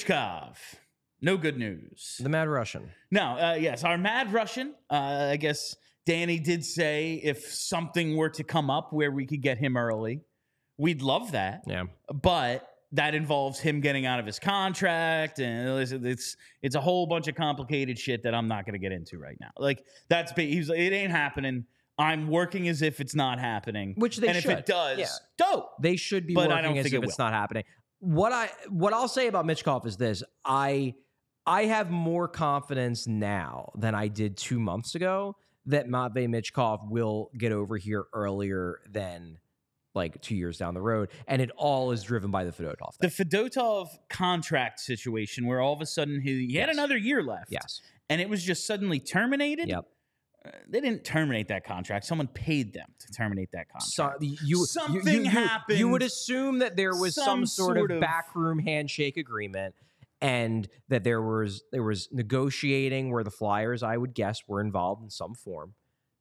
Michkov. No good news. The Mad Russian. No, yes, our Mad Russian. I guess Danny did say if something were to come up where we could get him early, we'd love that. Yeah. But that involves him getting out of his contract, and it's a whole bunch of complicated shit that I'm not going to get into right now. Like he's like, it ain't happening. I'm working as if it's not happening, Which they should. And if it does, dope. They should be But I working don't as think if it's not happening. What I'll say about Michkov is this: I have more confidence now than I did 2 months ago that Matvei Michkov will get over here earlier than like 2 years down the road, and it all is driven by the Fedotov thing. The Fedotov contract situation where all of a sudden he had another year left. Yes. And it was just suddenly terminated. Yep. They didn't terminate that contract. Someone paid them to terminate that contract. Something happened. You would assume that there was some sort of backroom handshake agreement, and that there was negotiating where the Flyers, I would guess, were involved in some form.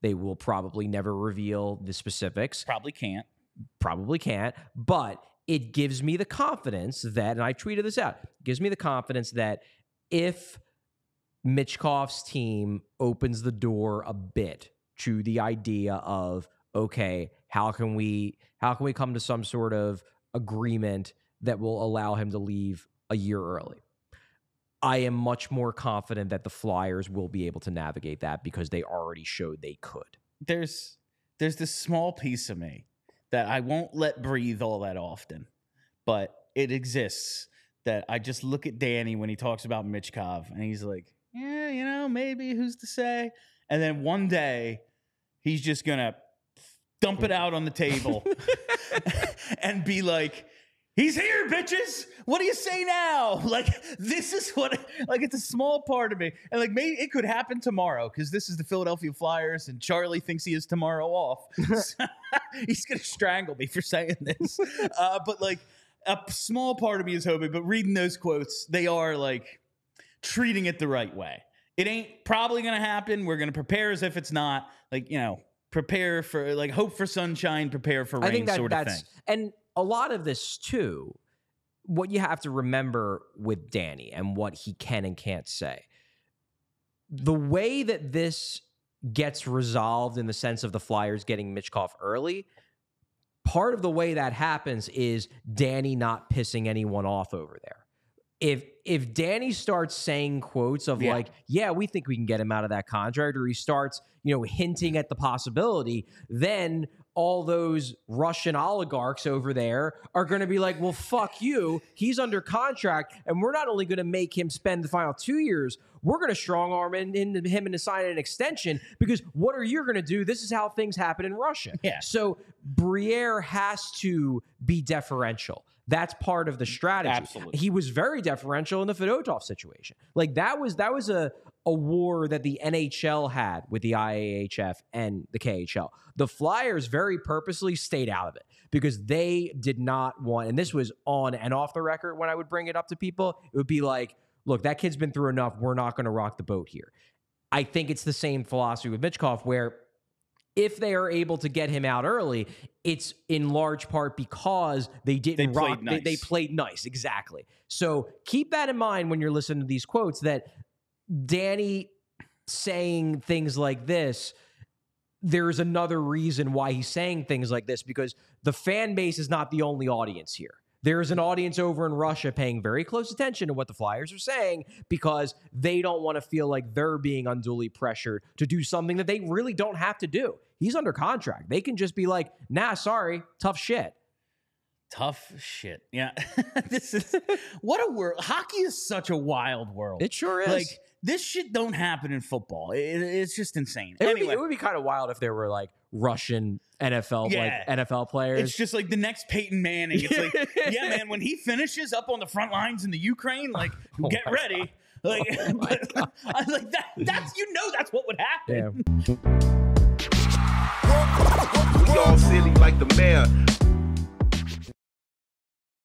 They will probably never reveal the specifics. Probably can't, but it gives me the confidence that, and I tweeted this out, gives me the confidence that if Michkov's team opens the door a bit to the idea of, okay, how can we come to some sort of agreement that will allow him to leave a year early, I am much more confident that the Flyers will be able to navigate that because they already showed they could. There's this small piece of me that I won't let breathe all that often, but it exists, that I just look at Danny when he talks about Michkov and he's like, yeah, maybe, who's to say? And then one day he's just going to dump it out on the table and be like, he's here, bitches. What do you say now? Like, this is what, like, it's a small part of me. And, like, maybe it could happen tomorrow because this is the Philadelphia Flyers and Charlie thinks he has tomorrow off. So, he's going to strangle me for saying this. But, like, a small part of me is hoping. But reading those quotes, they are, like, treating it the right way. It ain't probably going to happen. We're going to prepare as if it's not. Like, prepare for, like, hope for sunshine, prepare for rain, I think sort of thing. And a lot of this, too, what you have to remember with Danny and what he can and can't say, the way that this gets resolved in the sense of the Flyers getting Michkov early, part of the way that happens is Danny not pissing anyone off over there. If Danny starts saying quotes of like, yeah, we think we can get him out of that contract, or he starts, hinting at the possibility, then all those Russian oligarchs over there are going to be like, well, fuck you. He's under contract, and we're not only going to make him spend the final 2 years, we're going to strong arm him into signing an extension, because what are you going to do? This is how things happen in Russia. Yeah. So Briere has to be deferential. That's part of the strategy. Absolutely. He was very deferential in the Fedotov situation. Like that was a war that the NHL had with the IAHF and the KHL. The Flyers very purposely stayed out of it because they did not want, and this was on and off the record when I would bring it up to people, it would be like, look, that kid's been through enough. We're not going to rock the boat here. I think it's the same philosophy with Michkov, where if they are able to get him out early, it's in large part because they didn't rock. Nice. They played nice. Exactly. So keep that in mind when you're listening to these quotes, that Danny saying things like this, there's another reason why he's saying things like this, because the fan base is not the only audience here. There's an audience over in Russia paying very close attention to what the Flyers are saying because they don't want to feel like they're being unduly pressured to do something that they really don't have to do. He's under contract. They can just be like, nah, sorry, tough shit. Tough shit. Yeah. This is what a world. Hockey is such a wild world. It sure is. Like, this shit don't happen in football. It's just insane. It would be kind of wild if there were like Russian NFL players. It's just like the next Peyton Manning. It's like, yeah, man, when he finishes up on the front lines in the Ukraine, like, get ready. God. Like, I was like, that's that's what would happen. We all silly like the mayor.